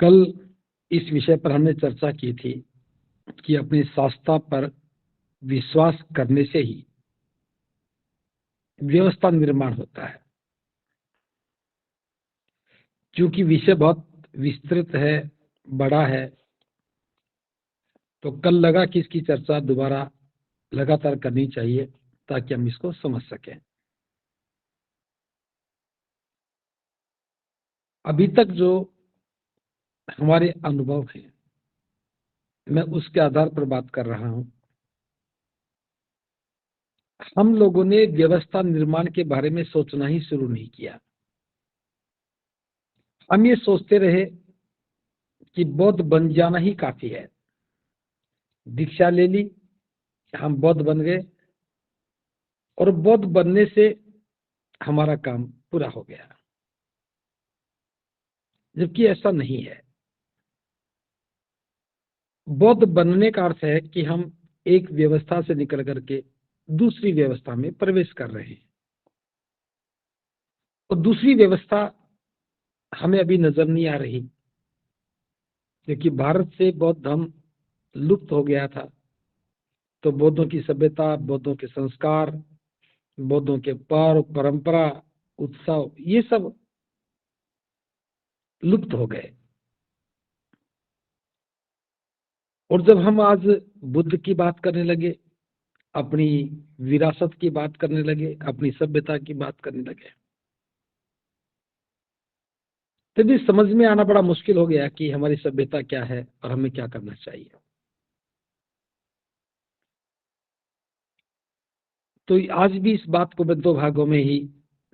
कल इस विषय पर हमने चर्चा की थी कि अपनी शास्त्रता पर विश्वास करने से ही व्यवस्था निर्माण होता है। क्योंकि विषय बहुत विस्तृत है, बड़ा है, तो कल लगा कि इसकी चर्चा दोबारा लगातार करनी चाहिए ताकि हम इसको समझ सकें। अभी तक जो हमारे अनुभव हैं, मैं उसके आधार पर बात कर रहा हूं। हम लोगों ने व्यवस्था निर्माण के बारे में सोचना ही शुरू नहीं किया। हम ये सोचते रहे कि बौद्ध बन जाना ही काफी है। दीक्षा ले ली, हम बौद्ध बन गए और बौद्ध बनने से हमारा काम पूरा हो गया, जबकि ऐसा नहीं है। बौद्ध बनने का अर्थ है कि हम एक व्यवस्था से निकल करके दूसरी व्यवस्था में प्रवेश कर रहे हैं, और दूसरी व्यवस्था हमें अभी नजर नहीं आ रही, क्योंकि भारत से बौद्ध धर्म लुप्त हो गया था। तो बौद्धों की सभ्यता, बौद्धों के संस्कार, बौद्धों के पर्व, परंपरा, उत्सव, ये सब लुप्त हो गए। और जब हम आज बुद्ध की बात करने लगे, अपनी विरासत की बात करने लगे, अपनी सभ्यता की बात करने लगे, तभी समझ में आना बड़ा मुश्किल हो गया कि हमारी सभ्यता क्या है और हमें क्या करना चाहिए। तो आज भी इस बात को मैं दो भागों में ही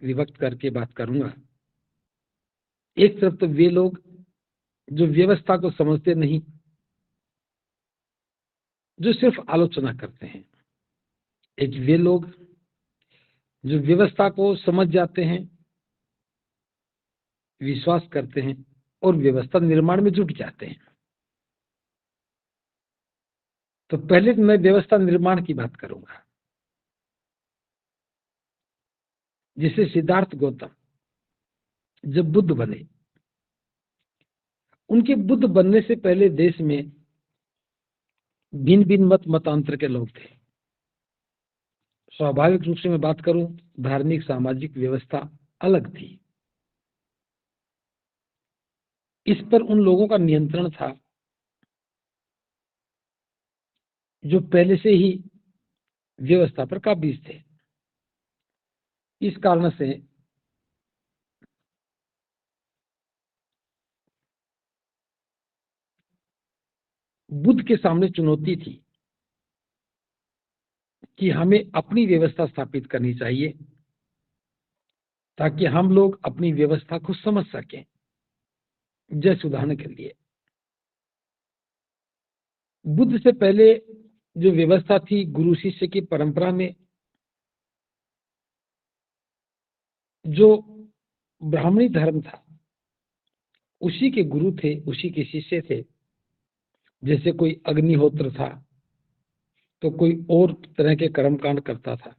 विभक्त करके बात करूंगा। एक तरफ तो वे लोग जो व्यवस्था को समझते नहीं, जो सिर्फ आलोचना करते हैं। एक वे लोग जो व्यवस्था को समझ जाते हैं, विश्वास करते हैं और व्यवस्था निर्माण में जुट जाते हैं। तो पहले मैं व्यवस्था निर्माण की बात करूंगा। जैसे सिद्धार्थ गौतम जब बुद्ध बने, उनके बुद्ध बनने से पहले देश में भिन्न भिन्न मतांतर के लोग थे। स्वाभाविक रूप से मैं बात करूं, धार्मिक सामाजिक व्यवस्था अलग थी। इस पर उन लोगों का नियंत्रण था जो पहले से ही व्यवस्था पर काबिज थे। इस कारण से बुद्ध के सामने चुनौती थी कि हमें अपनी व्यवस्था स्थापित करनी चाहिए ताकि हम लोग अपनी व्यवस्था को समझ सकें। जैसे उदाहरण के लिए, बुद्ध से पहले जो व्यवस्था थी गुरु शिष्य की परंपरा में, जो ब्राह्मणी धर्म था, उसी के गुरु थे, उसी के शिष्य थे। जैसे कोई अग्निहोत्र था तो कोई और तरह के कर्मकांड करता था,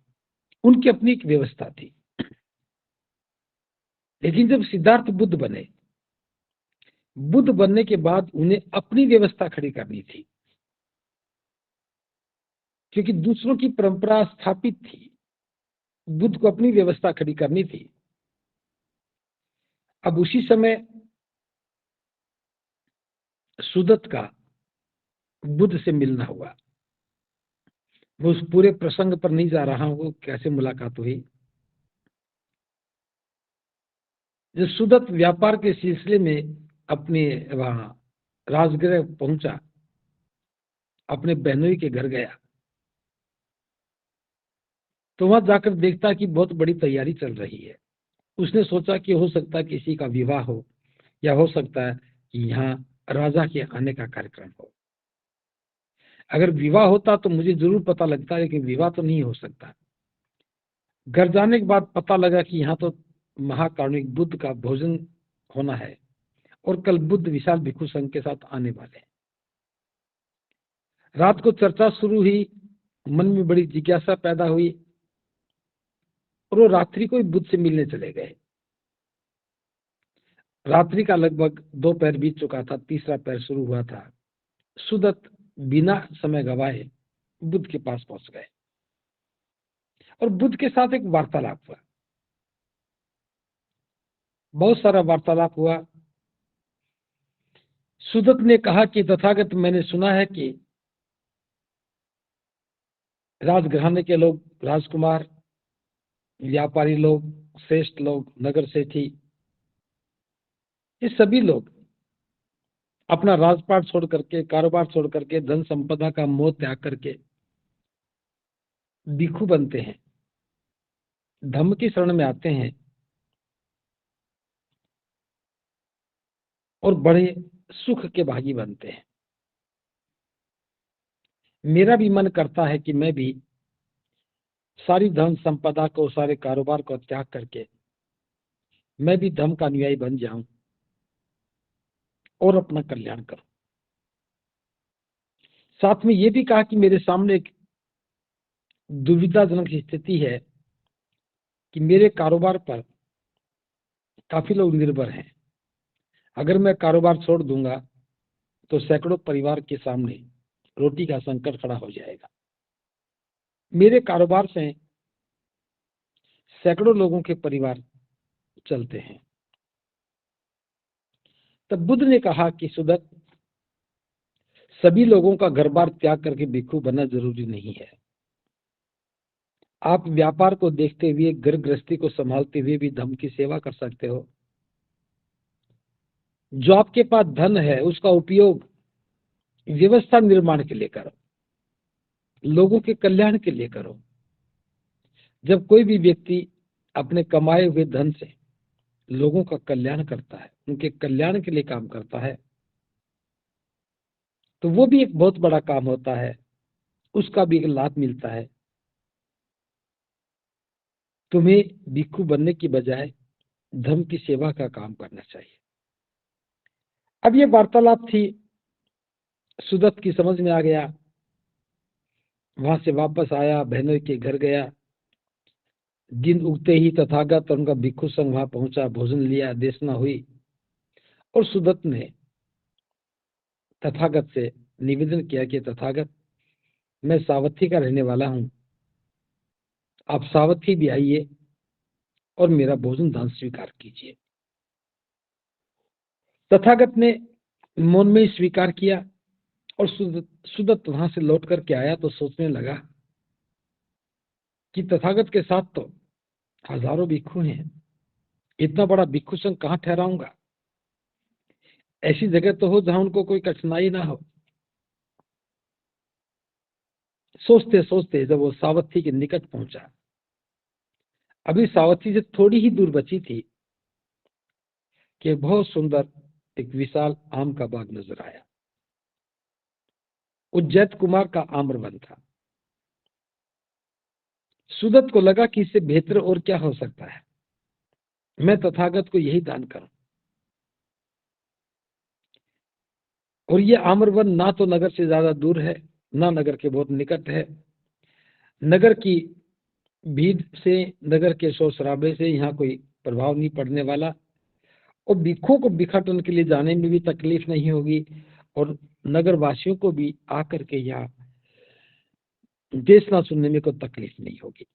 उनकी अपनी एक व्यवस्था थी। लेकिन जब सिद्धार्थ बुद्ध बने, बुद्ध बनने के बाद उन्हें अपनी व्यवस्था खड़ी करनी थी, क्योंकि दूसरों की परंपरा स्थापित थी। बुद्ध को अपनी व्यवस्था खड़ी करनी थी। अब उसी समय सुदत्त का बुद्ध से मिलना हुआ। वो उस पूरे प्रसंग पर नहीं जा रहा हूं, वो कैसे मुलाकात हुई। जब सुदत्त व्यापार के सिलसिले में अपने वहां राजगृह पहुंचा, अपने बहनोई के घर गया, तो वहां जाकर देखता कि बहुत बड़ी तैयारी चल रही है। उसने सोचा कि हो सकता है किसी का विवाह हो, या हो सकता है कि यहाँ राजा के आने का कार्यक्रम हो। अगर विवाह होता तो मुझे जरूर पता लगता, लेकिन विवाह तो नहीं हो सकता। घर जाने के बाद पता लगा कि यहाँ तो महाकारुणिक बुद्ध का भोजन होना है, और कल बुद्ध विशाल भिक्षु संघ के साथ आने वाले हैं। रात को चर्चा शुरू हुई, मन में बड़ी जिज्ञासा पैदा हुई, और वो रात्रि को ही बुद्ध से मिलने चले गए। रात्रि का लगभग 2 पहर बीत चुका था, तीसरा पहर शुरू हुआ था। सुदत्त बिना समय गवाए बुद्ध के पास पहुंच गए और बुद्ध के साथ एक वार्तालाप हुआ। बहुत सारा वार्तालाप हुआ। सुदत्त ने कहा कि तथागत, मैंने सुना है कि राजघराने के लोग, राजकुमार, व्यापारी लोग, श्रेष्ठ लोग, नगर सेठी, ये सभी लोग अपना राजपाट छोड़ करके, कारोबार छोड़ करके, धन संपदा का मोह त्याग करके भिक्षु बनते हैं, धम्म की शरण में आते हैं और बड़े सुख के भागी बनते हैं। मेरा भी मन करता है कि मैं भी सारी धन संपदा को, सारे कारोबार को त्याग करके मैं भी धम्म का अनुयायी बन जाऊं और अपना कल्याण करूं। साथ में ये भी कहा कि मेरे सामने एक दुविधाजनक स्थिति है कि मेरे कारोबार पर काफी लोग निर्भर हैं। अगर मैं कारोबार छोड़ दूंगा तो सैकड़ों परिवार के सामने रोटी का संकट खड़ा हो जाएगा। मेरे कारोबार से सैकड़ों लोगों के परिवार चलते हैं। तब बुद्ध ने कहा कि सुदत्त, सभी लोगों का घर बार त्याग करके भिक्षु बनना जरूरी नहीं है। आप व्यापार को देखते हुए, घर गृहस्थी को संभालते हुए भी धम्म की सेवा कर सकते हो। जो आपके पास धन है उसका उपयोग व्यवस्था निर्माण के लिए करो, लोगों के कल्याण के लिए करो। जब कोई भी व्यक्ति अपने कमाए हुए धन से लोगों का कल्याण करता है, उनके कल्याण के लिए काम करता है, तो वो भी एक बहुत बड़ा काम होता है, उसका भी एक लाभ मिलता है। तुम्हें भिक्षु बनने की बजाय धर्म की सेवा का काम करना चाहिए। अब ये वार्तालाप थी, सुदत्त की समझ में आ गया। वहां से वापस आया, बहनोई के घर गया। दिन उगते ही तथागत और उनका भिक्षु संघ वहां पहुंचा, भोजन लिया, देशना हुई और सुदत्त ने तथागत से निवेदन किया कि तथागत, मैं सावथी का रहने वाला हूं, आप सावथी भी आइए और मेरा भोजन दान स्वीकार कीजिए। तथागत ने मौन में स्वीकार किया और सुदत्त वहां से लौट करके आया तो सोचने लगा कि तथागत के साथ तो हजारों भिक्षु हैं, इतना बड़ा भिक्षु संघ कहां ठहराऊंगा। ऐसी जगह तो हो जहां उनको कोई कठिनाई ना हो। सोचते सोचते जब वो सावथी के निकट पहुंचा, अभी सावथी से थोड़ी ही दूर बची थी कि बहुत सुंदर एक विशाल आम का बाग नजर आया। उज्जैत कुमार का आम्रवन था। सुदत्त को लगा कि इससे बेहतर और क्या हो सकता है, मैं तथागत को यही दान करूं। और ये आम्रवन ना तो नगर से ज्यादा दूर है, ना नगर के बहुत निकट है। नगर की भीड़ से, नगर के शोर शराबे से यहाँ कोई प्रभाव नहीं पड़ने वाला और भिक्षुओं को भिक्षाटन के लिए जाने में भी तकलीफ नहीं होगी और नगर वासियों को भी आकर के यहाँ देशना सुनने में कोई तकलीफ नहीं होगी।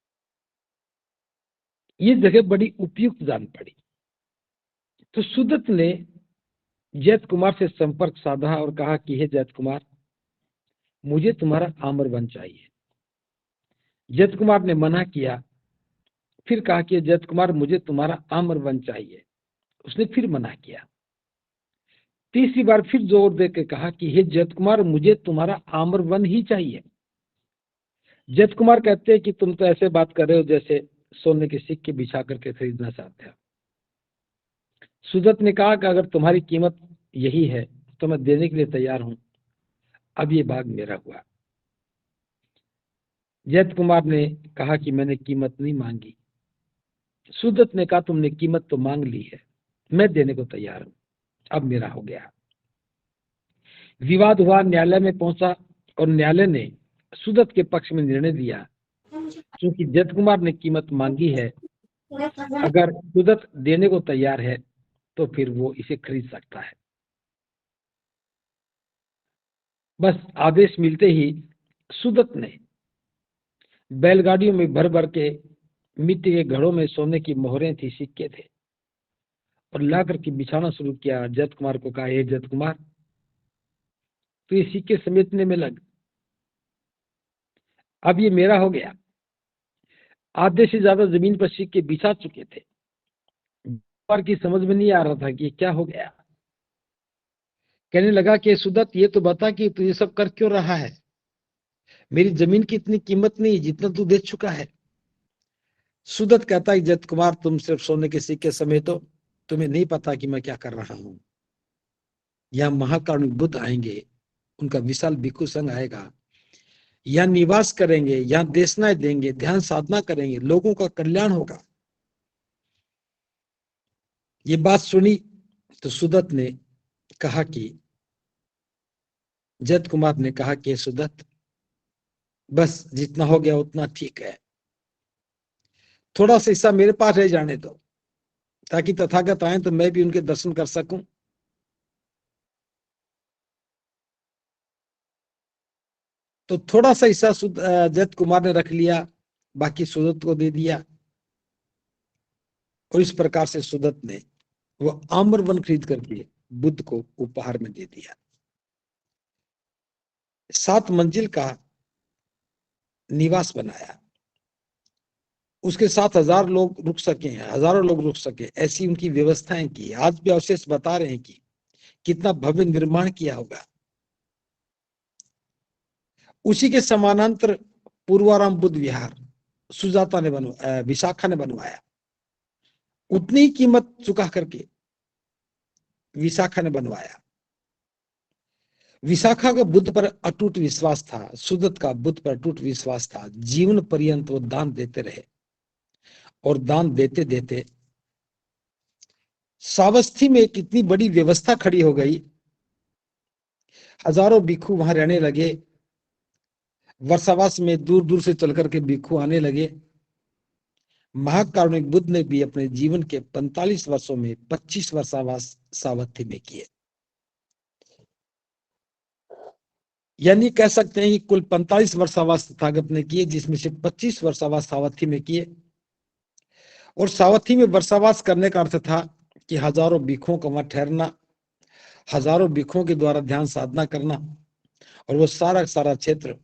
ये जगह बड़ी उपयुक्त जान पड़ी। तो सुदत्त ने जैत कुमार से संपर्क साधा और कहा कि हे जैत कुमार, मुझे तुम्हारा आम्रवन चाहिए। जैत कुमार ने मना किया, फिर कहा कि जैत कुमार, मुझे तुम्हारा आम्रवन चाहिए। उसने फिर मना किया। तीसरी बार फिर जोर देकर कहा कि हे जैत कुमार, मुझे तुम्हारा आम्रवन ही चाहिए। जैत कुमार कहते हैं कि तुम तो ऐसे बात कर रहे हो जैसे सोने के सिक्के बिछा करके खरीदना चाहते हो। सुदत्त ने कहा कि अगर तुम्हारी कीमत यही है तो मैं देने के लिए तैयार हूं। अब ये बाग मेरा हुआ। जैत कुमार ने कहा कि मैंने कीमत नहीं मांगी। सुदत्त ने कहा तुमने कीमत तो मांग ली है, मैं देने को तैयार हूं, अब मेरा हो गया। विवाद हुआ, न्यायालय में पहुंचा और न्यायालय ने सुदत्त के पक्ष में निर्णय दिया। क्योंकि जैत कुमार ने कीमत मांगी है, अगर सुदत्त देने को तैयार है तो फिर वो इसे खरीद सकता है। बस आदेश मिलते ही सुदत्त ने बैलगाड़ियों में भर भर के मिट्टी के घड़ों में सोने की मोहरें थी, सिक्के थे, और ला करके बिछाना शुरू किया। जयत कुमार को कहा, हे जयत कुमार, तो ये सिक्के समेटने में लग, अब ये मेरा हो गया। आधे से ज्यादा जमीन पर सिक्के बिछा चुके थे। कुमार की समझ में नहीं आ रहा था कि ये क्या हो गया। कहने लगा कि सुदत्त, ये तो बता कि तू ये सब कर क्यों रहा है? मेरी जमीन की इतनी कीमत नहीं जितना तू दे चुका है। सुदत्त कहता है, जयत कुमार, तुम सिर्फ सोने के सिक्के समेटो, तुम्हें नहीं पता कि मैं क्या कर रहा हूं। यहाँ महाकारुणिक बुद्ध आएंगे, उनका विशाल भिक्षु संघ आएगा, यहाँ निवास करेंगे, यहाँ देशनाएं देंगे, ध्यान साधना करेंगे, लोगों का कल्याण होगा। ये बात सुनी तो सुदत्त ने कहा कि जयत कुमार ने कहा कि सुदत्त, बस जितना हो गया उतना ठीक है, थोड़ा सा हिस्सा मेरे पास रह जाने दो, ताकि तथागत आए तो मैं भी उनके दर्शन कर सकूं। तो थोड़ा सा हिस्सा जयत कुमार ने रख लिया, बाकी सुदत्त को दे दिया। और इस प्रकार से सुदत्त ने वो आम्र वन खरीद करके बुद्ध को उपहार में दे दिया। 7 मंजिल का निवास बनाया, उसके साथ 1000 लोग रुक सके, हजारों लोग रुक सके, ऐसी उनकी व्यवस्थाएं की। आज भी अवशेष बता रहे हैं कि कितना भव्य निर्माण किया होगा। उसी के समानांतर पूर्वाराम बुद्ध विहार सुजाता ने बनवाया, विशाखा ने बनवाया। उतनी ही कीमत चुका करके विशाखा ने बनवाया। विशाखा का बुद्ध पर अटूट विश्वास था, सुदत्त का बुद्ध पर अटूट विश्वास था। जीवन पर्यंत वो दान देते रहे, और दान देते देते सावस्थी में कितनी बड़ी व्यवस्था खड़ी हो गई। हजारों भिक्षु वहां रहने लगे। वर्षावास में दूर दूर से चल करके भिक्षु आने लगे। महाकारुणिक बुद्ध ने भी अपने जीवन के 45 वर्षों में 25 वर्षावास सावथी में किए। यानी कह सकते हैं कि कुल 45 वर्षावास तथागत ने किए, जिसमें से 25 वर्षावास सावथी में किए। और सावथी में वर्षावास करने का अर्थ था कि हजारों भिक्षुओं का वहां ठहरना, हजारों भिक्षुओं के द्वारा ध्यान साधना करना, और वो सारा सारा क्षेत्र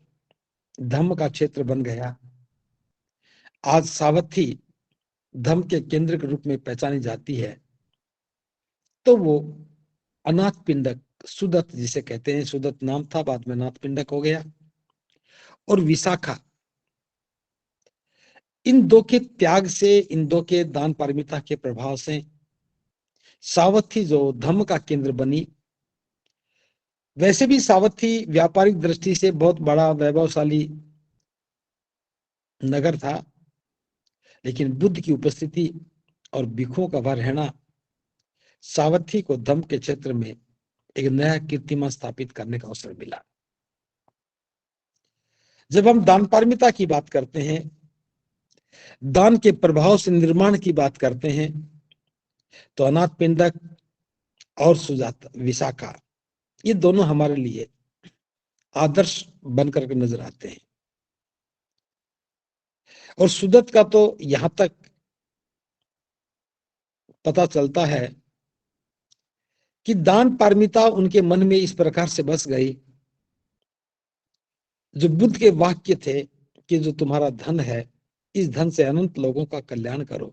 धम्म का क्षेत्र बन गया। आज सावथी धम्म के केंद्र के रूप में पहचानी जाती है। तो वो अनाथ पिंडक सुदत्त जिसे कहते हैं, सुदत्त नाम था, बाद में अनाथ पिंडक हो गया, और विशाखा, इन दो के त्याग से, इन दो के दान पारमिता के प्रभाव से सावथी जो धम्म का केंद्र बनी। वैसे भी सावथी व्यापारिक दृष्टि से बहुत बड़ा वैभवशाली नगर था, लेकिन बुद्ध की उपस्थिति और भिक्षुओं का वहां रहना सावथी को धम्म के क्षेत्र में एक नया कीर्तिमान स्थापित करने का अवसर मिला। जब हम दान पारमिता की बात करते हैं, दान के प्रभाव से निर्माण की बात करते हैं, तो अनाथ पिंडक और सुजाता विशाखा, ये दोनों हमारे लिए आदर्श बनकर के नजर आते हैं। और सुदत्त का तो यहां तक पता चलता है कि दान पारमिता उनके मन में इस प्रकार से बस गई, जो बुद्ध के वाक्य थे कि जो तुम्हारा धन है, इस धन से अनंत लोगों का कल्याण करो।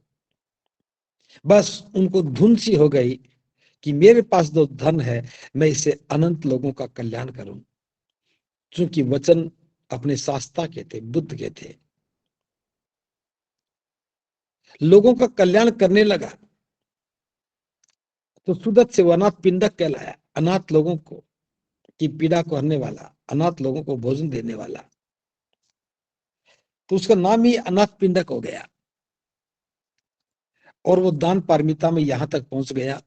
बस उनको धुन सी हो गई कि मेरे पास जो धन है, मैं इससे अनंत लोगों का कल्याण करूं। क्योंकि वचन अपने शास्त्रा के थे, बुद्ध के थे। लोगों का कल्याण करने लगा तो सुदत्त से वो अनाथ पिंडक कहलाया। अनाथ लोगों को की पीड़ा को हरने वाला, अनाथ लोगों को भोजन देने वाला, तो उसका नाम ही अनाथ पिंडक हो गया। और वो दान पारमिता में यहां तक पहुंच गया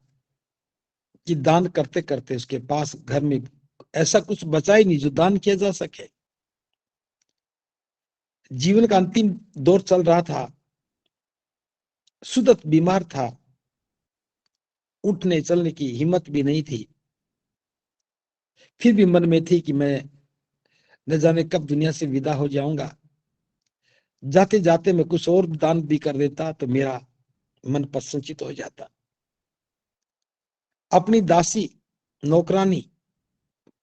कि दान करते करते उसके पास घर में ऐसा कुछ बचा ही नहीं जो दान किया जा सके। जीवन का अंतिम दौर चल रहा था, सुदत्त बीमार था, उठने चलने की हिम्मत भी नहीं थी। फिर भी मन में थी कि मैं न जाने कब दुनिया से विदा हो जाऊंगा। जाते जाते मैं कुछ और दान भी कर देता तो मेरा मन प्रसन्नचित हो जाता। अपनी दासी नौकरानी,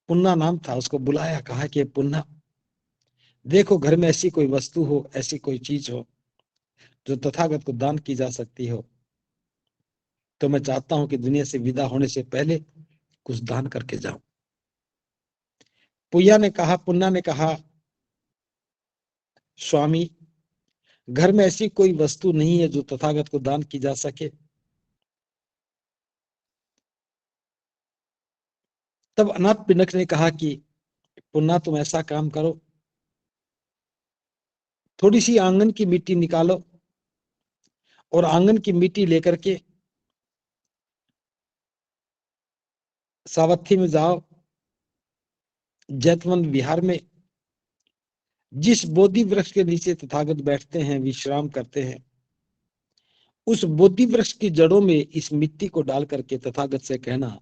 पुन्ना नाम था, उसको बुलाया, कहा कि पुन्ना, देखो घर में ऐसी कोई वस्तु हो, ऐसी कोई चीज हो जो तथागत को दान की जा सकती हो, तो मैं चाहता हूं कि दुनिया से विदा होने से पहले कुछ दान करके जाऊं। पुन्ना ने कहा, स्वामी, घर में ऐसी कोई वस्तु नहीं है जो तथागत को दान की जा सके। तब अनाथ पिंडक ने कहा कि पुन्ना, तुम ऐसा काम करो, थोड़ी सी आंगन की मिट्टी निकालो और आंगन की मिट्टी लेकर के सावत्थी में जाओ, जैतवन विहार में जिस बोधि वृक्ष के नीचे तथागत बैठते हैं, विश्राम करते हैं, उस बोधि वृक्ष की जड़ों में इस मिट्टी को डाल करके तथागत से कहना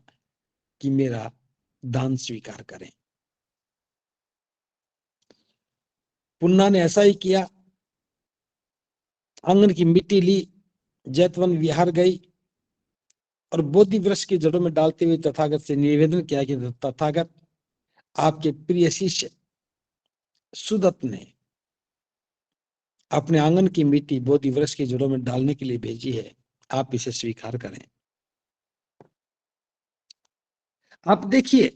कि मेरा दान स्वीकार करें। पुन्ना ने ऐसा ही किया। आंगन की मिट्टी ली, जैतवन विहार गई और बोधि वृक्ष की जड़ों में डालते हुए तथागत से निवेदन किया कि तथागत, आपके प्रिय शिष्य सुदत्त ने अपने आंगन की मिट्टी बोधि वृक्ष की जड़ों में डालने के लिए भेजी है, आप इसे स्वीकार करें। आप देखिए,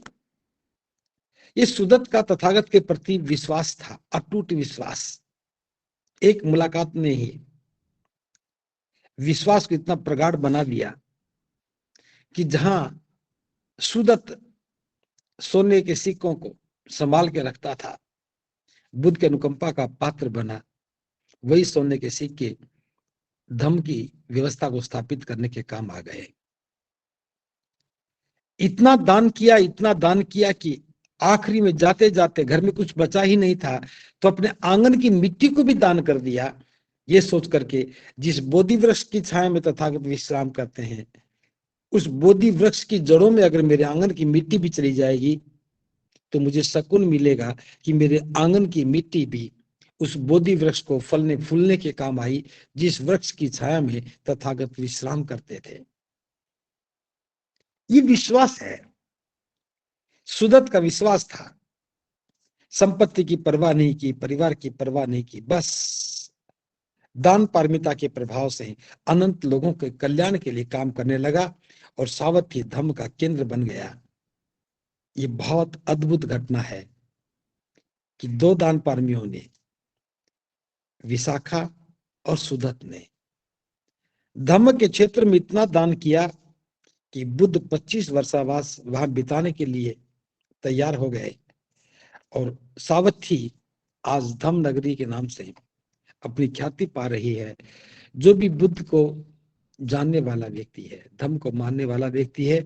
ये सुदत्त का तथागत के प्रति विश्वास था, अटूट विश्वास। एक मुलाकात ने ही विश्वास को इतना प्रगाढ़ बना दिया कि जहां सुदत्त सोने के सिक्कों को संभाल के रखता था, बुद्ध के अनुकंपा का पात्र बना, वही सोने के सिक्के धम्म की व्यवस्था को स्थापित करने के काम आ गए। इतना दान किया, इतना दान किया कि आखिरी में जाते जाते घर में कुछ बचा ही नहीं था, तो अपने आंगन की मिट्टी को भी दान कर दिया, ये सोच करके जिस बोधि वृक्ष की छाया में तथागत विश्राम करते हैं, उस बोधि वृक्ष की जड़ों में अगर मेरे आंगन की मिट्टी भी चली जाएगी तो मुझे सुकून मिलेगा कि मेरे आंगन की मिट्टी भी उस बोधि वृक्ष को फलने फूलने के काम आई, जिस वृक्ष की छाया में तथागत विश्राम करते थे। ये विश्वास है, सुदत्त का विश्वास था। संपत्ति की परवाह नहीं की, परिवार की परवाह नहीं की, बस दान पारमिता के प्रभाव से अनंत लोगों के कल्याण के लिए काम करने लगा और सावत्थी धम्म का केंद्र बन गया। ये बहुत अद्भुत घटना है कि दो दान पारमियों ने, विशाखा और सुदत्त ने, धम्म के क्षेत्र में इतना दान किया कि बुद्ध 25 वर्षावास वहां बिताने के लिए तैयार हो गए और सावत्थी आज धम्म नगरी के नाम से अपनी ख्याति पा रही है। जो भी बुद्ध को जानने वाला व्यक्ति है, धम्म को मानने वाला व्यक्ति है,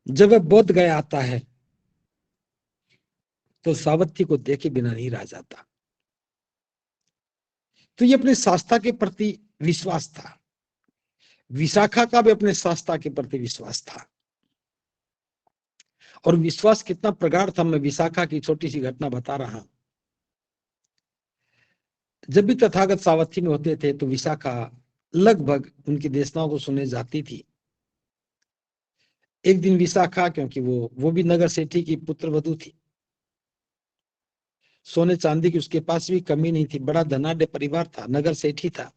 जब वह बोध गया आता है तो सावत्थी को देखे बिना नहीं रह जाता। तो ये अपने शास्त्रा के प्रति विश्वास था। विशाखा का भी अपने शास्त्रा के प्रति विश्वास था, और विश्वास कितना प्रगाढ़ था, मैं विशाखा की छोटी सी घटना बता रहा हूं। जब भी तथागत सावत्थी में होते थे तो विशाखा लगभग उनकी देशनाओं को सुनने जाती थी। एक दिन विशाखा, क्योंकि वो भी नगर सेठी की पुत्र वधू थी, सोने चांदी की उसके पास भी कमी नहीं थी, बड़ा धनाढ्य परिवार था, नगर सेठी था।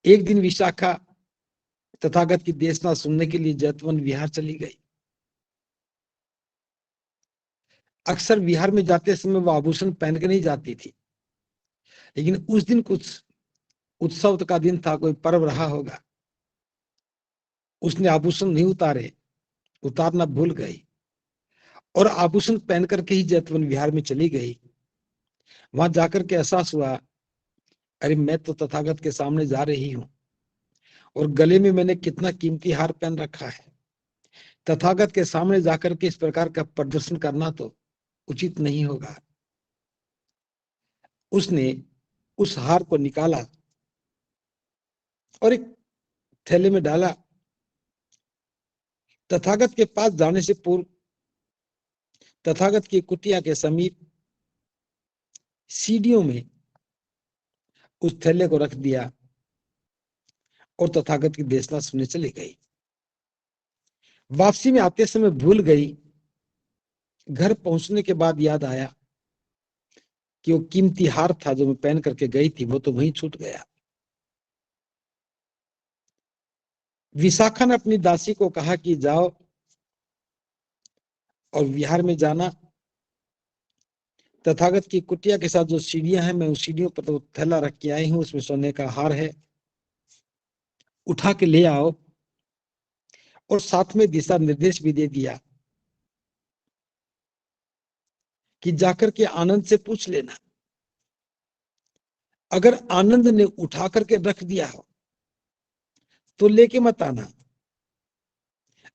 एक दिन विशाखा तथागत की देशना सुनने के लिए जैतवन विहार चली गई। अक्सर विहार में जाते समय वो आभूषण पहन के नहीं जाती थी, लेकिन उस दिन कुछ उत्सव का दिन था, कोई पर्व रहा होगा, उसने आभूषण नहीं उतारे, उतारना भूल गई और आभूषण पहन करके ही जैतवन विहार में चली गई। वहां जाकर के एहसास हुआ, अरे मैं तो तथागत के सामने जा रही हूं और गले में मैंने कितना कीमती हार पहन रखा है। तथागत के सामने जाकर के इस प्रकार का प्रदर्शन करना तो उचित नहीं होगा। उसने उस हार को निकाला और एक थैले में डाला। तथागत के पास जाने से पूर्व तथागत की कुटिया के समीप सीढ़ियों में उस थैले को रख दिया और तथागत की देशना सुनने चली गई। वापसी में आते समय भूल गई। घर पहुंचने के बाद याद आया कि वो कीमती हार था जो मैं पहन करके गई थी, वो तो वहीं छूट गया। विशाखा ने अपनी दासी को कहा कि जाओ और विहार में जाना। तथागत की कुटिया के साथ जो सीढ़ियां हैं, मैं उस सीढ़ियों पर तो थैला रख के आई हूं, उसमें सोने का हार है, उठा के ले आओ। और साथ में दिशा निर्देश भी दे दिया कि जाकर के आनंद से पूछ लेना। अगर आनंद ने उठा करके रख दिया हो तो लेके मत आना।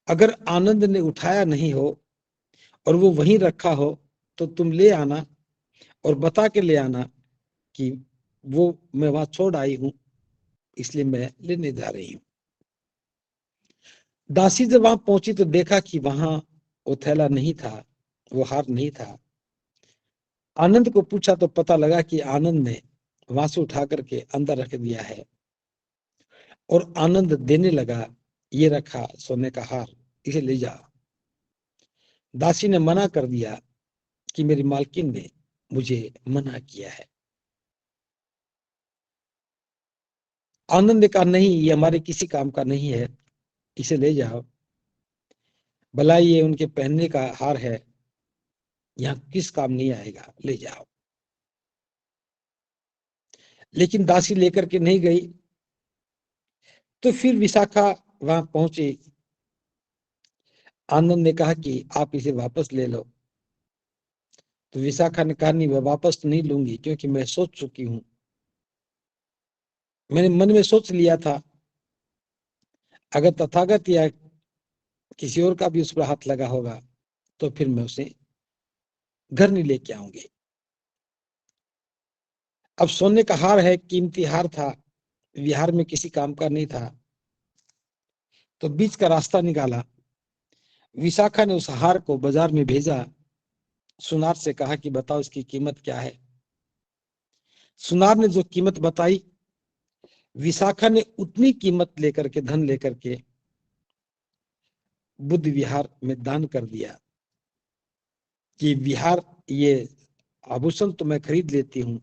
अगर आनंद ने उठाया नहीं हो और वो वहीं रखा हो तो तुम ले आना और बता के ले आना कि वो मैं वहां छोड़ आई हूं, इसलिए मैं लेने जा रही हूं। दासी जब वहां पहुंची तो देखा कि वहां वो थैला नहीं था, वो हार नहीं था। आनंद को पूछा तो पता लगा कि आनंद ने वहां से उठा करके अंदर रख दिया है और आनंद देने लगा, ये रखा सोने का हार, इसे ले जा। दासी ने मना कर दिया कि मेरी मालकिन ने मुझे मना किया है। आनंद ने कहा नहीं, ये हमारे किसी काम का नहीं है, इसे ले जाओ। भला ये उनके पहनने का हार है, यहाँ किस काम नहीं आएगा, ले जाओ। लेकिन दासी लेकर के नहीं गई। तो फिर विशाखा वहां पहुंची। आनंद ने कहा कि आप इसे वापस ले लो। तो विशाखा ने कहा नहीं, मैं वापस नहीं लूंगी, क्योंकि मैं सोच चुकी हूं, मैंने मन में सोच लिया था अगर तथागत या किसी और का भी उस पर हाथ लगा होगा तो फिर मैं उसे घर नहीं लेके आऊंगी। अब सोने का हार है, कीमती हार था, विहार में किसी काम का नहीं था, तो बीच का रास्ता निकाला। विशाखा ने उस हार को बाजार में भेजा। सुनार से कहा कि बताओ इसकी कीमत क्या है। सुनार ने जो कीमत बताई, विशाखा ने उतनी कीमत लेकर के, धन लेकर के बुद्ध विहार में दान कर दिया कि विहार, ये आभूषण तो मैं खरीद लेती हूँ,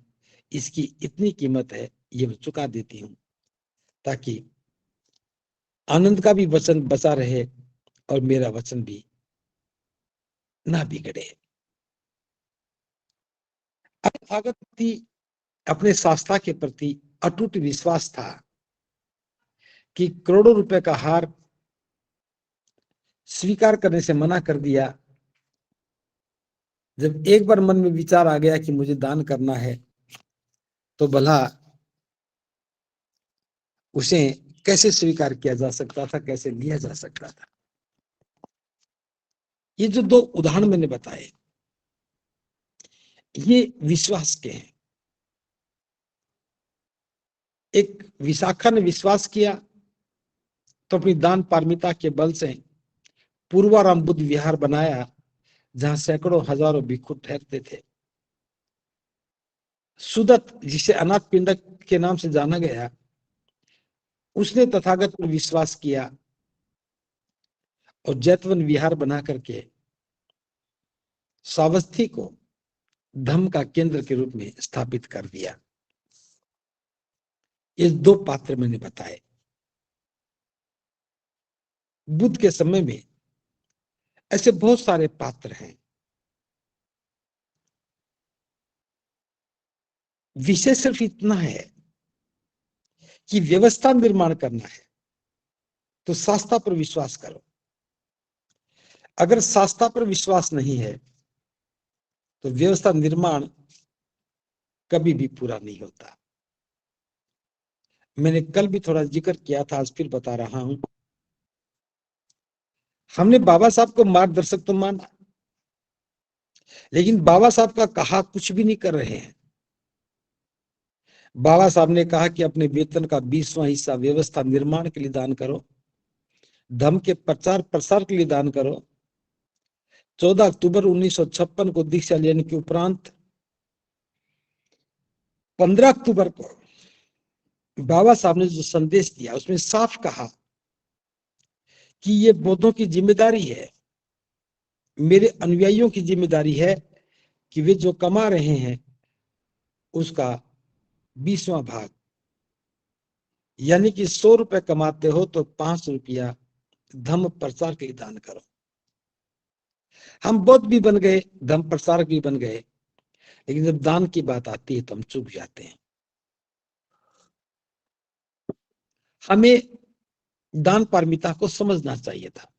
इसकी इतनी कीमत है, ये मैं चुका देती हूँ, ताकि आनंद का भी वचन बचा रहे और मेरा वचन भी ना बिगड़े। तथागत अपने शास्त्रा के प्रति अटूट विश्वास था कि करोड़ों रुपए का हार स्वीकार करने से मना कर दिया। जब एक बार मन में विचार आ गया कि मुझे दान करना है, तो भला उसे कैसे स्वीकार किया जा सकता था, कैसे लिया जा सकता था। ये जो दो उदाहरण मैंने बताए, ये विश्वास के हैं। एक विशाखा ने विश्वास किया तो अपनी दान पारमिता के बल से पूर्वाराम बुद्ध विहार बनाया, जहां सैकड़ों हजारों भिक्षु ठहरते थे। सुदत्त, जिसे अनाथ पिंडक के नाम से जाना गया, उसने तथागत पर विश्वास किया और जैतवन विहार बना करके सावस्थी को धम्म का केंद्र के रूप में स्थापित कर दिया। ये दो पात्र मैंने बताए। बुद्ध के समय में ऐसे बहुत सारे पात्र हैं। विषय सिर्फ इतना है कि व्यवस्था निर्माण करना है तो शास्त्रा पर विश्वास करो। अगर शास्त्रा पर विश्वास नहीं है तो व्यवस्था निर्माण कभी भी पूरा नहीं होता। मैंने कल भी थोड़ा जिक्र किया था, आज फिर बता रहा हूं। हमने बाबा साहब को मार्गदर्शक तो माना, लेकिन बाबा साहब का कहा कुछ भी नहीं कर रहे हैं। बाबा साहब ने कहा कि अपने वेतन का 20वां हिस्सा व्यवस्था निर्माण के लिए दान करो, धर्म के प्रचार प्रसार के लिए दान करो। 14 अक्टूबर 1956 को दीक्षा लेने के उपरांत 15 अक्टूबर को बाबा साहब ने जो संदेश दिया उसमें साफ कहा कि ये बौद्धों की जिम्मेदारी है, मेरे अनुयायियों की जिम्मेदारी है कि वे जो कमा रहे हैं उसका 20वां भाग, यानी कि 100 रुपए कमाते हो तो 5 रुपया धर्म प्रचार के लिए दान करो। हम बौद्ध भी बन गए, धर्म प्रचारक भी बन गए, लेकिन जब दान की बात आती है तो हम चूक जाते हैं। हमें दान पारमिता को समझना चाहिए था।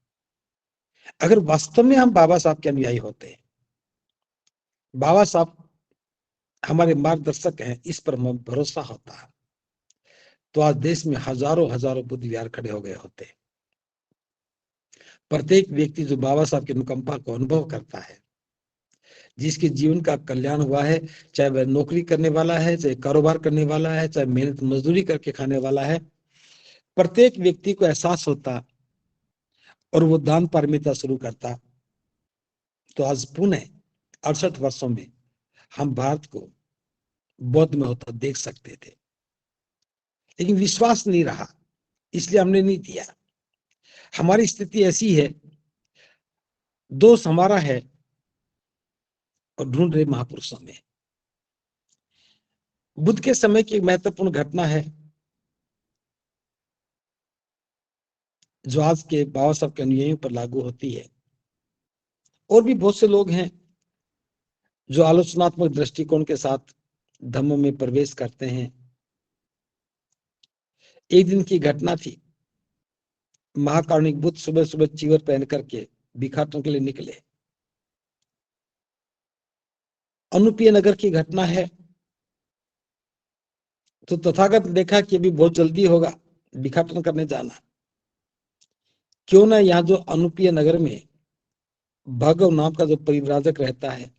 अगर वास्तव में हम बाबा साहब के अनुयायी होते, बाबा साहब हमारे मार्गदर्शक हैं, इस पर हमें भरोसा होता, तो आज देश में हजारों हजारों बुद्ध विहार खड़े हो गए होते। प्रत्येक व्यक्ति जो बाबा साहब की अनुकंपा को अनुभव करता है, जिसके जीवन का कल्याण हुआ है, चाहे वह नौकरी करने वाला है, चाहे कारोबार करने वाला है, चाहे मेहनत मजदूरी करके खाने वाला है, प्रत्येक व्यक्ति को एहसास होता और वो दान पारमिता शुरू करता, तो आज पुनः 68 वर्षों में हम भारत को बौद्ध में होता देख सकते थे। लेकिन विश्वास नहीं रहा, इसलिए हमने नहीं दिया। हमारी स्थिति ऐसी है, दोष हमारा है और ढूंढ रहे महापुरुषों में। बुद्ध के समय की महत्वपूर्ण घटना है जो आज के बाबा साहब के अनुयायियों पर लागू होती है। और भी बहुत से लोग हैं जो आलोचनात्मक दृष्टिकोण के साथ धम्म में प्रवेश करते हैं। एक दिन की घटना थी, महाकारुणिक बुद्ध सुबह सुबह चीवर पहन करके भिक्षाटन के लिए निकले। अनुपीय नगर की घटना है, तो तथागत ने देखा कि अभी बहुत जल्दी होगा भिक्षाटन करने जाना, क्यों ना यहाँ जो अनुपीय नगर में भागव नाम का जो परिव्राजक रहता है,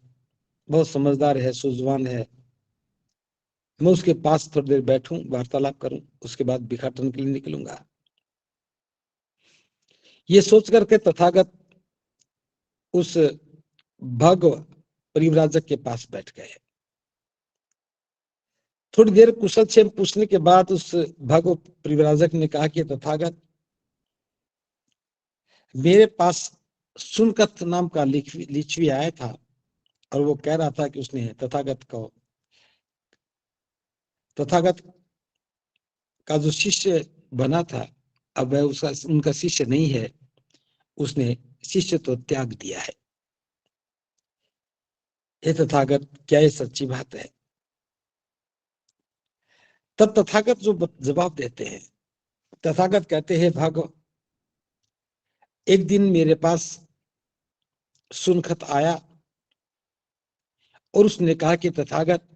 बहुत समझदार है, सूझवान है, मैं उसके पास थोड़ी देर बैठूं, वार्तालाप करूं, उसके बाद भिक्षाटन के लिए निकलूंगा। ये सोच करके तथागत उस भगव परिव्राजक के पास बैठ गए। थोड़ी देर कुशल क्षेम पूछने के बाद उस भगव परिव्राजक ने कहा कि तथागत, मेरे पास सुनकत नाम का लिच्छवी आया था और वो कह रहा था कि उसने तथागत का जो शिष्य बना था, अब वह उसका उनका शिष्य नहीं है, उसने शिष्य तो त्याग दिया है। ये तथागत, क्या ये सच्ची बात है? तब तथागत जो जवाब देते हैं, तथागत कहते हैं, भागव, एक दिन मेरे पास सुनखत आया और उसने कहा कि तथागत,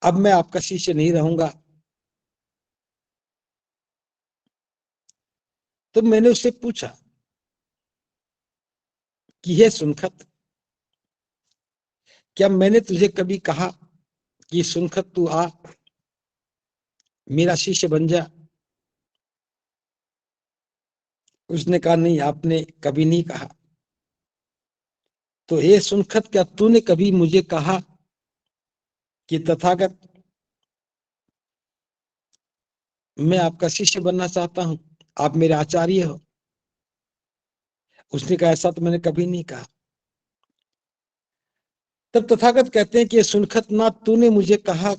अब मैं आपका शिष्य नहीं रहूंगा। तो मैंने उससे पूछा कि यह सुनखत, क्या मैंने तुझे कभी कहा कि सुनखत तू आ, मेरा शिष्य बन जा? उसने कहा, नहीं, आपने कभी नहीं कहा। तो ये सुनखत, क्या तूने कभी मुझे कहा कि तथागत, मैं आपका शिष्य बनना चाहता हूं, आप मेरे आचार्य हो? उसने कहा, ऐसा तो मैंने कभी नहीं कहा। तब तथागत कहते हैं कि सुनखत, ना तूने मुझे कहा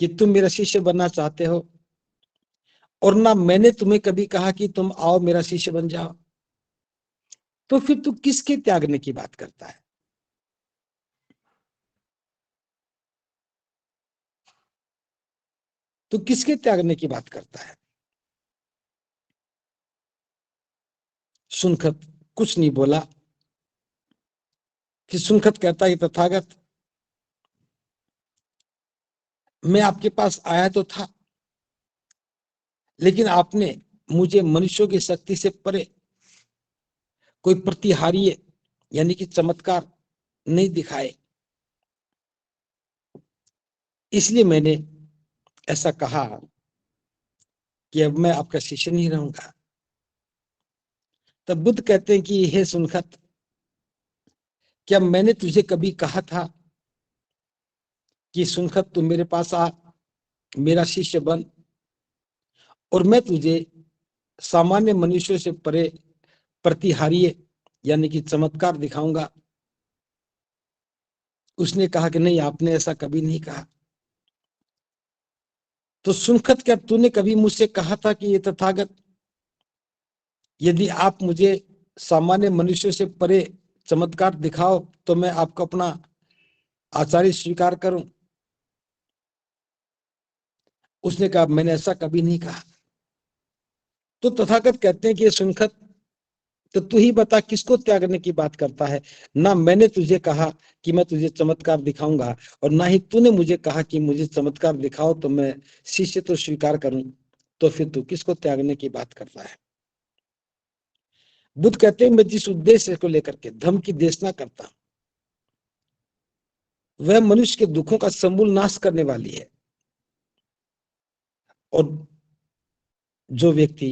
कि तुम मेरा शिष्य बनना चाहते हो, और ना मैंने तुम्हें कभी कहा कि तुम आओ मेरा शिष्य बन जाओ, तो फिर तू किसके त्यागने की बात करता है? तू किसके त्यागने की बात करता है? सुनखत कुछ नहीं बोला। कि सुनखत कहता है, तथागत, मैं आपके पास आया तो था, लेकिन आपने मुझे मनुष्यों की शक्ति से परे कोई प्रतिहार्य यानी कि चमत्कार नहीं दिखाए। इसलिए मैंने ऐसा कहा कि अब मैं आपका शिष्य नहीं रहूंगा। तब बुद्ध कहते हैं कि हे सुनखत, क्या मैंने तुझे कभी कहा था कि सुनखत तू मेरे पास आ, मेरा शिष्य बन, और मैं तुझे सामान्य मनुष्यों से परे प्रतिहार्य यानी कि चमत्कार दिखाऊंगा। उसने कहा कि नहीं, आपने ऐसा कभी नहीं कहा। तो सुनखत, क्या तूने कभी मुझसे कहा था कि ये तथागत, यदि आप मुझे सामान्य मनुष्यों से परे चमत्कार दिखाओ तो मैं आपको अपना आचार्य स्वीकार करूं? उसने कहा मैंने ऐसा कभी नहीं कहा। तो तथागत कहते हैं कि सुनखत, तो तू ही बता किसको त्यागने की बात करता है। ना मैंने तुझे कहा कि मैं तुझे चमत्कार दिखाऊंगा, और ना ही तूने मुझे कहा कि मुझे चमत्कार दिखाओ तो मैं शिष्य तो स्वीकार करूं। तो फिर तू किसको त्यागने की बात करता है? बुद्ध कहते हैं मैं जिस उद्देश्य को लेकर के धर्म की देशना करता हूं, वह मनुष्य के दुखों का समूल नाश करने वाली है। और जो व्यक्ति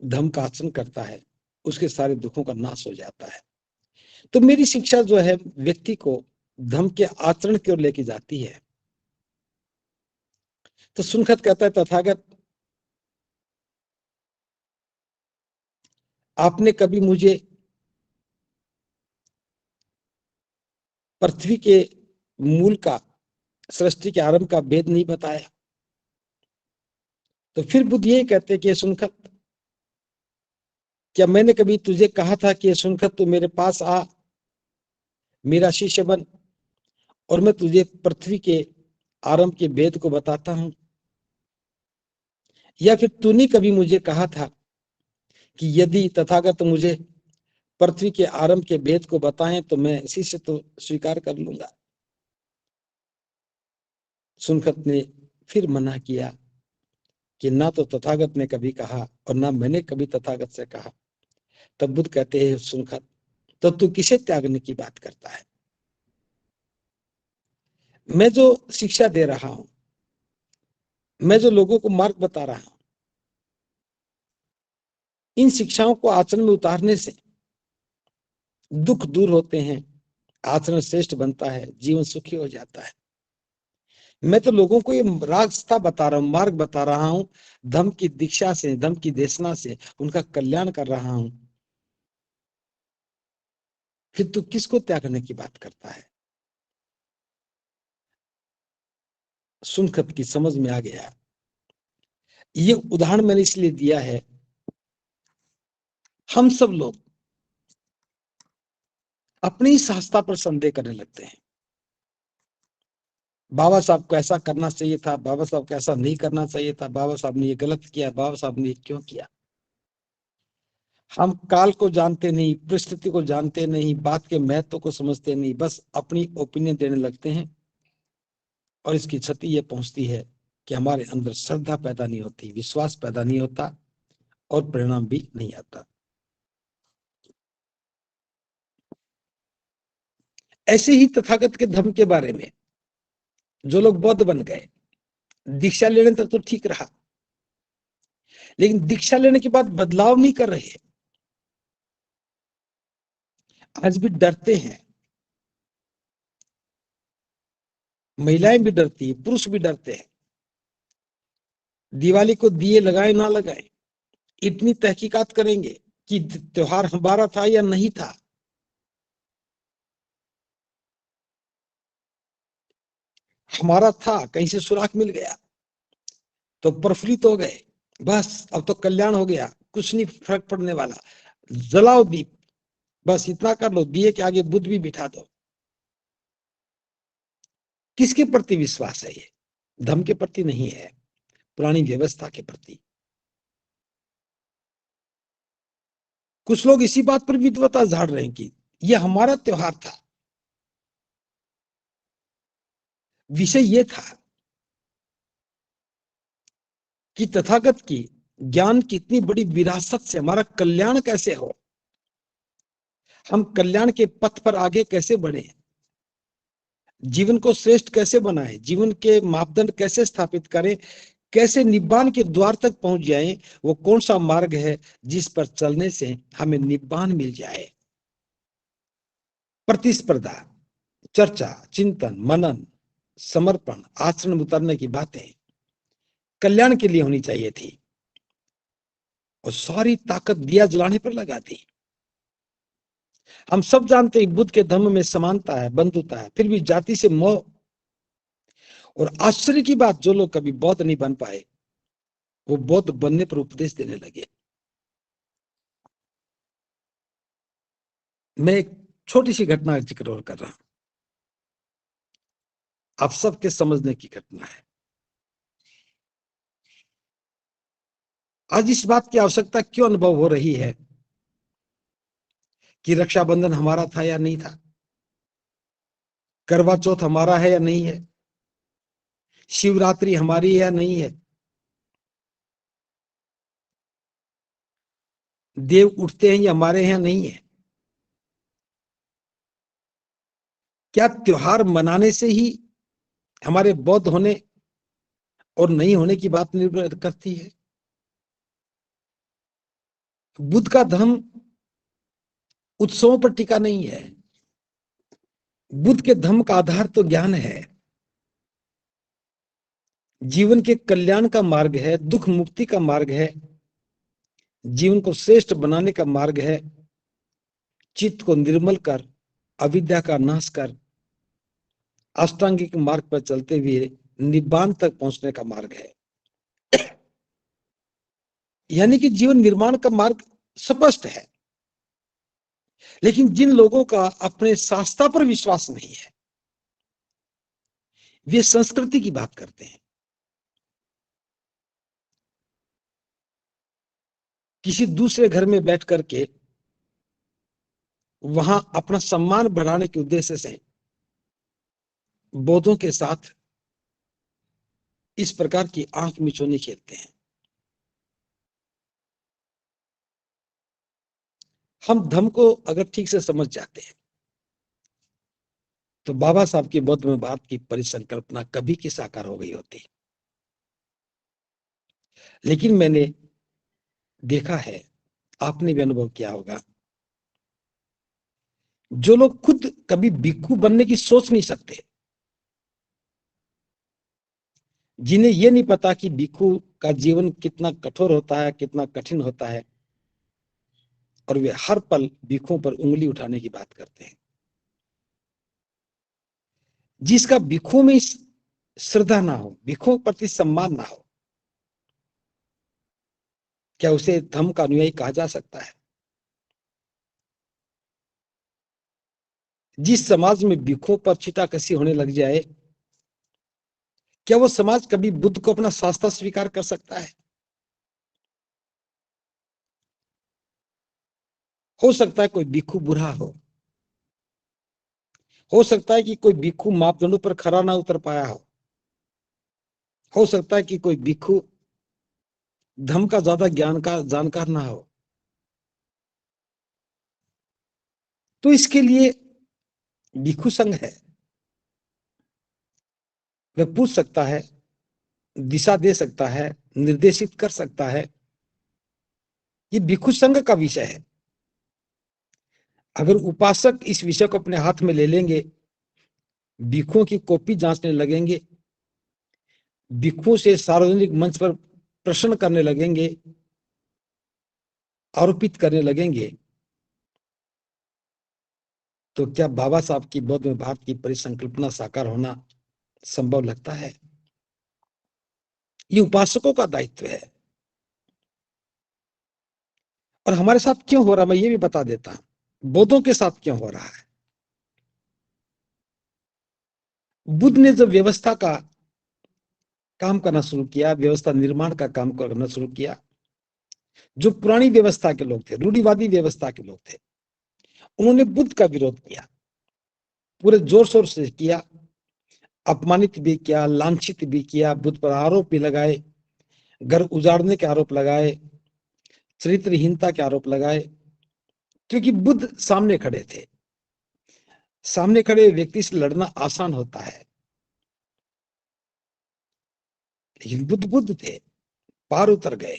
धर्म का आचरण करता है उसके सारे दुखों का नाश हो जाता है। तो मेरी शिक्षा जो है व्यक्ति को धर्म के आचरण की ओर लेके जाती है। तो सुनखत कहता है तथागत, आपने कभी मुझे पृथ्वी के मूल का, सृष्टि के आरंभ का भेद नहीं बताया। तो फिर बुद्ध ये कहते हैं कि सुनखत, क्या मैंने कभी तुझे कहा था कि सुनखत तू मेरे पास आ, मेरा शिष्य बन, और मैं तुझे पृथ्वी के आरंभ के भेद को बताता हूं? या फिर तूने कभी मुझे कहा था कि यदि तथागत मुझे पृथ्वी के आरंभ के भेद को बताएं तो मैं शिष्य तो स्वीकार कर लूंगा? सुनखत ने फिर मना किया कि ना तो तथागत ने कभी कहा और ना मैंने कभी तथागत से कहा। तब बुद्ध कहते हैं सुनखत, तो तू किसे त्यागने की बात करता है? मैं जो शिक्षा दे रहा हूं, मैं जो लोगों को मार्ग बता रहा हूं, इन शिक्षाओं को आचरण में उतारने से दुख दूर होते हैं, आचरण श्रेष्ठ बनता है, जीवन सुखी हो जाता है। मैं तो लोगों को ये रास्ता बता रहा हूं, मार्ग बता रहा हूं, धम्म की दीक्षा से, धम्म की देशना से उनका कल्याण कर रहा हूं। फिर तू किसको त्यागने की बात करता है? सुनखत की समझ में आ गया। ये उदाहरण मैंने इसलिए दिया है, हम सब लोग अपनी शास्त्रता पर संदेह करने लगते हैं। बाबा साहब को ऐसा करना चाहिए था, बाबा साहब को ऐसा नहीं करना चाहिए था, बाबा साहब ने ये गलत किया, बाबा साहब ने ये क्यों किया? हम काल को जानते नहीं, परिस्थिति को जानते नहीं, बात के महत्व को समझते नहीं, बस अपनी ओपिनियन देने लगते हैं। और इसकी क्षति ये पहुंचती है कि हमारे अंदर श्रद्धा पैदा नहीं होती, विश्वास पैदा नहीं होता, और परिणाम भी नहीं आता। ऐसे ही तथागत के धर्म के बारे में जो लोग बौद्ध बन गए, दीक्षा लेने तक तो ठीक रहा, लेकिन दीक्षा लेने के बाद बदलाव नहीं कर रहे, आज भी डरते हैं। महिलाएं भी डरती है, पुरुष भी डरते हैं। दिवाली को दिए लगाए ना लगाए, इतनी तहकीकात करेंगे कि त्योहार हमारा था या नहीं था। हमारा था, कहीं से सुराग मिल गया तो प्रफुल्लित हो गए, बस अब तो कल्याण हो गया, कुछ नहीं फर्क पड़ने वाला, जलाओ दीप, बस इतना कर लो, दिए के आगे बुद्ध भी बिठा दो। किसके प्रति विश्वास है ये? धर्म के प्रति नहीं है, पुरानी व्यवस्था के प्रति। कुछ लोग इसी बात पर विद्वता झाड़ रहे हैं कि ये हमारा त्योहार था। विषय ये था कि तथागत की ज्ञान की इतनी बड़ी विरासत से हमारा कल्याण कैसे हो, हम कल्याण के पथ पर आगे कैसे बढ़े। जीवन को श्रेष्ठ कैसे बनाएं, जीवन के मापदंड कैसे स्थापित करें, कैसे निब्बान के द्वार तक पहुंच जाएं, वो कौन सा मार्ग है जिस पर चलने से हमें निब्बान मिल जाए। प्रतिस्पर्धा, चर्चा, चिंतन, मनन, समर्पण, आचरण उतारने की बातें कल्याण के लिए होनी चाहिए थी और सारी ताकत दिया जलाने पर लगा दी। हम सब जानते हैं बुद्ध के धर्म में समानता है, बंधुता है, फिर भी जाति से मोह। और आश्चर्य की बात, जो लोग कभी बौद्ध नहीं बन पाए वो बौद्ध बनने पर उपदेश देने लगे। मैं एक छोटी सी घटना का जिक्र और कर रहा हूं, आप सबके समझने की घटना है। आज इस बात की आवश्यकता क्यों अनुभव हो रही है कि रक्षाबंधन हमारा था या नहीं था, करवा चौथ हमारा है या नहीं है, शिवरात्रि हमारी है या नहीं है, देव उठते हैं या हमारे यहाँ नहीं है। क्या त्योहार मनाने से ही हमारे बौद्ध होने और नहीं होने की बात निर्भर करती है? बुद्ध का धर्म उत्सवों पर टिका नहीं है। बुद्ध के धर्म का आधार तो ज्ञान है, जीवन के कल्याण का मार्ग है, दुख मुक्ति का मार्ग है, जीवन को श्रेष्ठ बनाने का मार्ग है, चित्त को निर्मल कर, अविद्या का नाश कर, अष्टांगिक मार्ग पर चलते हुए निब्बान तक पहुंचने का मार्ग है। यानी कि जीवन निर्माण का मार्ग स्पष्ट है। लेकिन जिन लोगों का अपने शास्त्रा पर विश्वास नहीं है वे संस्कृति की बात करते हैं। किसी दूसरे घर में बैठ करके वहां अपना सम्मान बढ़ाने के उद्देश्य से बौद्धों के साथ इस प्रकार की आंख मिचौनी खेलते हैं। हम धर्म को अगर ठीक से समझ जाते हैं तो बाबा साहब की बौद्ध में बात की परिसंकल्पना कभी की साकार हो गई होती। लेकिन मैंने देखा है, आपने भी अनुभव किया होगा, जो लोग खुद कभी भिक्षु बनने की सोच नहीं सकते, जिन्हें यह नहीं पता कि भिक्षु का जीवन कितना कठोर होता है, कितना कठिन होता है, और वे हर पल भिक्षुओं पर उंगली उठाने की बात करते हैं। जिसका भिक्षुओं में श्रद्धा ना हो, भिक्षुओं प्रति सम्मान ना हो, क्या उसे धर्म का अनुयायी कहा जा सकता है? जिस समाज में भिक्षुओं पर छीटाकशी होने लग जाए, क्या वो समाज कभी बुद्ध को अपना शास्त्र स्वीकार कर सकता है? हो सकता है कोई भिक्षु बुरा हो सकता है कि कोई भिक्षु मापदंडों पर खरा ना उतर पाया हो सकता है कि कोई भिक्षु धर्म का ज्यादा ज्ञान का जानकार ना हो। तो इसके लिए भिक्षु संघ है, वह पूछ सकता है, दिशा दे सकता है, निर्देशित कर सकता है। ये भिक्षु संघ का विषय है। अगर उपासक इस विषय को अपने हाथ में ले लेंगे, भिक्षुओं की कॉपी जांचने लगेंगे, भिक्षुओं से सार्वजनिक मंच पर प्रश्न करने लगेंगे, आरोपित करने लगेंगे, तो क्या बाबा साहब की बौद्ध में भारत की परिसंकल्पना साकार होना संभव लगता है? ये उपासकों का दायित्व है। और हमारे साथ क्यों हो रहा है मैं ये भी बता देता हूं, बौद्धों के साथ क्यों हो रहा है। बुद्ध ने जब व्यवस्था का काम करना शुरू किया, व्यवस्था निर्माण का काम करना शुरू किया, जो पुरानी व्यवस्था के लोग थे, रूढ़िवादी व्यवस्था के लोग थे, उन्होंने बुद्ध का विरोध किया, पूरे जोर शोर से किया, अपमानित भी किया, लांछित भी किया, बुद्ध पर आरोप भी लगाए, घर उजाड़ने के आरोप लगाए, चरित्रहीनता के आरोप लगाए, क्योंकि बुद्ध सामने खड़े थे। सामने खड़े व्यक्ति से लड़ना आसान होता है, लेकिन बुद्ध बुद्ध थे, पार उतर गए।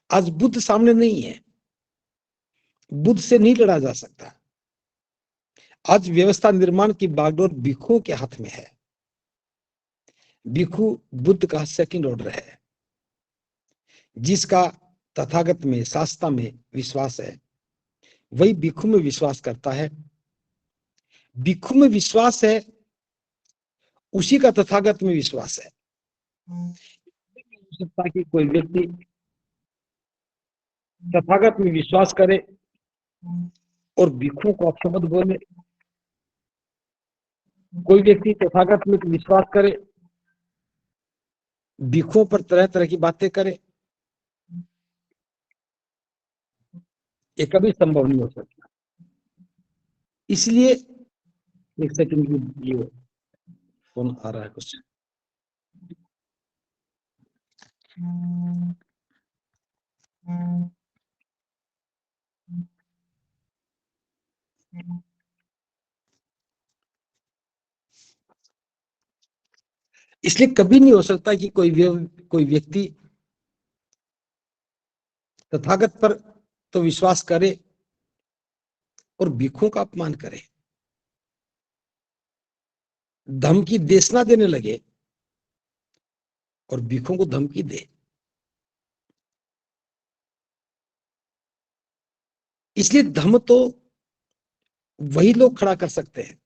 आज बुद्ध सामने नहीं है, बुद्ध से नहीं लड़ा जा सकता। आज व्यवस्था निर्माण की बागडोर भिक्षुओं के हाथ में है। भिक्षु बुद्ध का सेकंड ऑर्डर है। जिसका तथागत में, शास्त्रा में विश्वास है, वही भिक्षु में विश्वास करता है। भिक्षु में विश्वास है, उसी का तथागत में विश्वास है। ताकि कोई व्यक्ति तथागत में विश्वास करे और भिक्षुओं को अपशब्द बोले। कोई व्यक्ति तथागत में विश्वास करे, भिक्षुओं पर तरह तरह की बातें करे, ये कभी संभव नहीं हो सकता। इसलिए एक सेकंड की ये फोन आ रहा है कुछ। इसलिए कभी नहीं हो सकता कि कोई व्यक्ति तथागत पर तो विश्वास करे और भिक्षुओं का अपमान करे, धमकी देशना देने लगे और भिक्षुओं को धमकी दे। इसलिए धर्म तो वही लोग खड़ा कर सकते हैं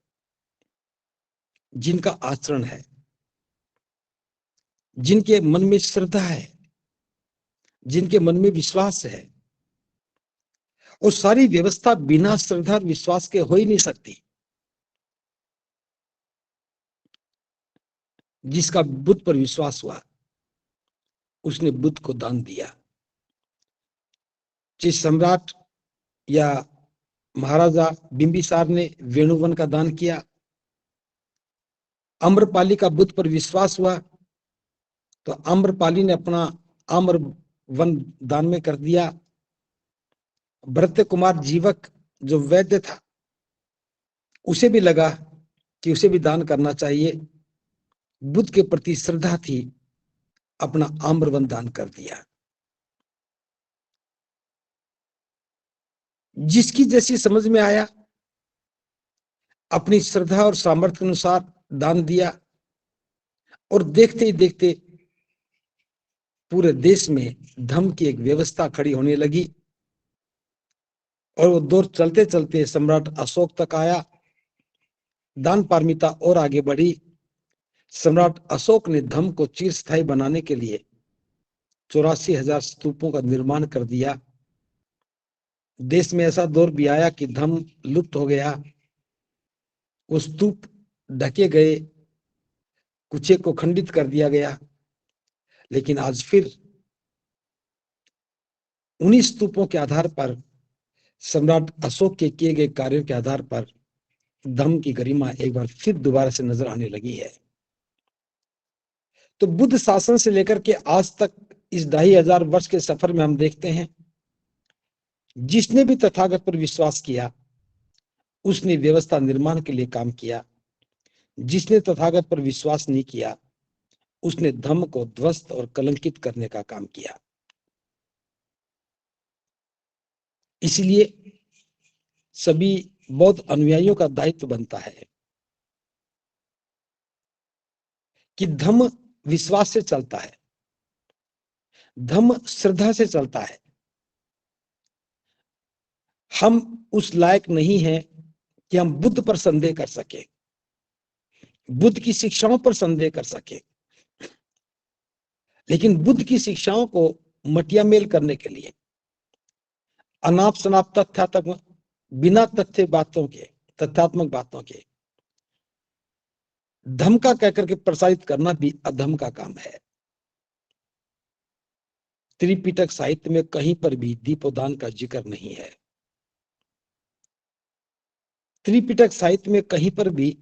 जिनका आचरण है, जिनके मन में श्रद्धा है, जिनके मन में विश्वास है। और सारी व्यवस्था बिना श्रद्धा और विश्वास के हो ही नहीं सकती। जिसका बुद्ध पर विश्वास हुआ, उसने बुद्ध को दान दिया। जिस सम्राट या महाराजा बिंबिसार ने वेणुवन का दान किया, आम्रपाली का बुद्ध पर विश्वास हुआ तो आम्रपाली ने अपना आम्र वन दान में कर दिया। भरत कुमार जीवक जो वैद्य था, उसे भी लगा कि उसे भी दान करना चाहिए। बुद्ध के प्रति श्रद्धा थी, अपना आम्रवन दान कर दिया। जिसकी जैसी समझ में आया, अपनी श्रद्धा और सामर्थ्य के अनुसार दान दिया। और देखते ही देखते पूरे देश में धर्म की एक व्यवस्था खड़ी होने लगी। और वो दौर चलते चलते सम्राट अशोक तक आया। दान पारमिता और आगे बढ़ी। सम्राट अशोक ने धर्म को चिरस्थायी बनाने के लिए 84,000 स्तूपों का निर्माण कर दिया। देश में ऐसा दौर भी आया कि धर्म लुप्त हो गया, वो स्तूप ढके गए, कुछ को खंडित कर दिया गया। लेकिन आज फिर उन्हीं स्तूपों के आधार पर, सम्राट अशोक के किए गए कार्यों के आधार पर धर्म की गरिमा एक बार फिर दोबारा से नजर आने लगी है। तो बुद्ध शासन से लेकर के आज तक इस 2500 वर्ष के सफर में हम देखते हैं, जिसने भी तथागत पर विश्वास किया, उसने व्यवस्था निर्माण के लिए काम किया। जिसने तथागत पर विश्वास नहीं किया, उसने धर्म को ध्वस्त और कलंकित करने का काम किया। इसलिए सभी बौद्ध अनुयायियों का दायित्व बनता है कि धर्म विश्वास से चलता है, धर्म श्रद्धा से चलता है। हम उस लायक नहीं हैं कि हम बुद्ध पर संदेह कर सके, बुद्ध की शिक्षाओं पर संदेह कर सके। लेकिन बुद्ध की शिक्षाओं को मटियामेल करने के लिए, अनाप शनाप तथ्यात्मक, बिना तथ्य बातों के, तथ्यात्मक बातों के धर्म का कहकर के प्रसारित करना भी अधर्म का काम है। त्रिपिटक साहित्य में कहीं पर भी दीपोदान का जिक्र नहीं है। त्रिपिटक साहित्य में कहीं पर भी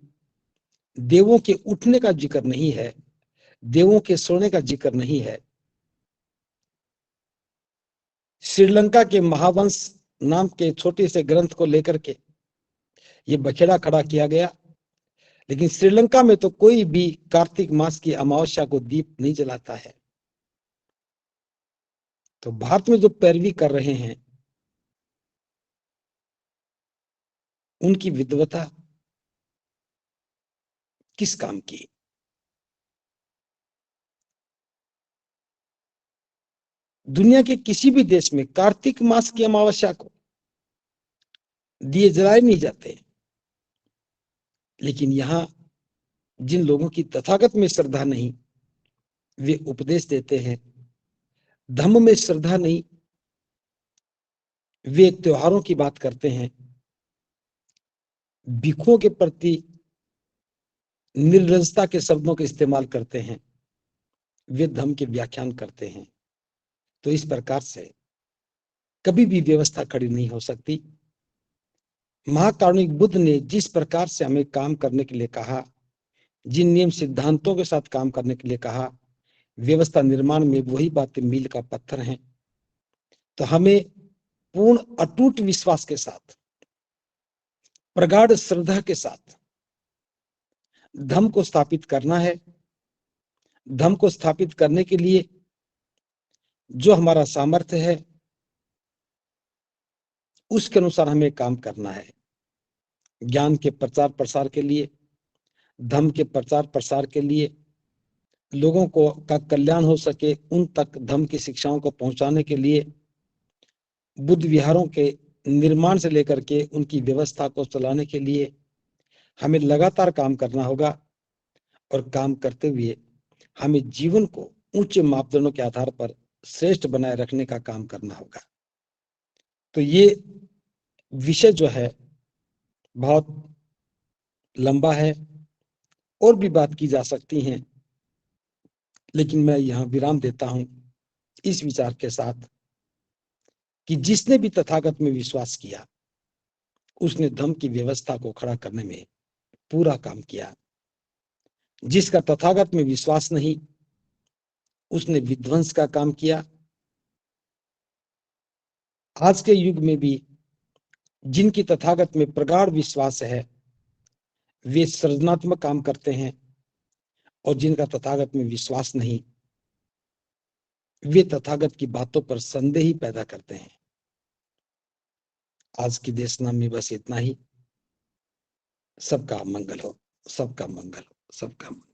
देवों के उठने का जिक्र नहीं है, देवों के सोने का जिक्र नहीं है। श्रीलंका के महावंश नाम के छोटे से ग्रंथ को लेकर के ये बखेड़ा खड़ा किया गया। लेकिन श्रीलंका में तो कोई भी कार्तिक मास की अमावस्या को दीप नहीं जलाता है। तो भारत में जो पैरवी कर रहे हैं उनकी विद्वता किस काम की? दुनिया के किसी भी देश में कार्तिक मास की अमावस्या को दिए जलाए नहीं जाते, लेकिन यहां जिन लोगों की तथागत में श्रद्धा नहीं, वे उपदेश देते हैं। धम्म में श्रद्धा नहीं, वे त्योहारों की बात करते हैं। भिक्षुओं के प्रति निर्लजता के शब्दों का इस्तेमाल करते हैं, वे धम्म के व्याख्यान करते हैं। तो इस प्रकार से कभी भी व्यवस्था खड़ी नहीं हो सकती। महाकारुणिक बुद्ध ने जिस प्रकार से हमें काम करने के लिए कहा, जिन नियम सिद्धांतों के साथ काम करने के लिए कहा, व्यवस्था निर्माण में वही बातें मील का पत्थर हैं। तो हमें पूर्ण अटूट विश्वास के साथ, प्रगाढ़ श्रद्धा के साथ धर्म को स्थापित करना है। धर्म को स्थापित करने के लिए जो हमारा सामर्थ्य है उसके अनुसार हमें काम करना है। ज्ञान के प्रचार प्रसार के लिए, धर्म के प्रचार प्रसार के लिए, लोगों को का कल्याण हो सके उन तक धर्म की शिक्षाओं को पहुंचाने के लिए, बुद्ध विहारों के निर्माण से लेकर के उनकी व्यवस्था को चलाने के लिए हमें लगातार काम करना होगा। और काम करते हुए हमें जीवन को ऊंचे मापदंडों के आधार पर श्रेष्ठ बनाए रखने का काम करना होगा। तो ये विषय जो है बहुत लंबा है, और भी बात की जा सकती है, लेकिन मैं यहां विराम देता हूं इस विचार के साथ कि जिसने भी तथागत में विश्वास किया उसने धर्म की व्यवस्था को खड़ा करने में पूरा काम किया। जिसका तथागत में विश्वास नहीं, उसने विध्वंस का काम किया। आज के युग में भी जिनकी तथागत में प्रगाढ़ विश्वास है वे सृजनात्मक काम करते हैं, और जिनका तथागत में विश्वास नहीं, वे तथागत की बातों पर संदेह ही पैदा करते हैं। आज की देशना में बस इतना ही। सबका मंगल हो, सबका मंगल हो, सबका मंगल।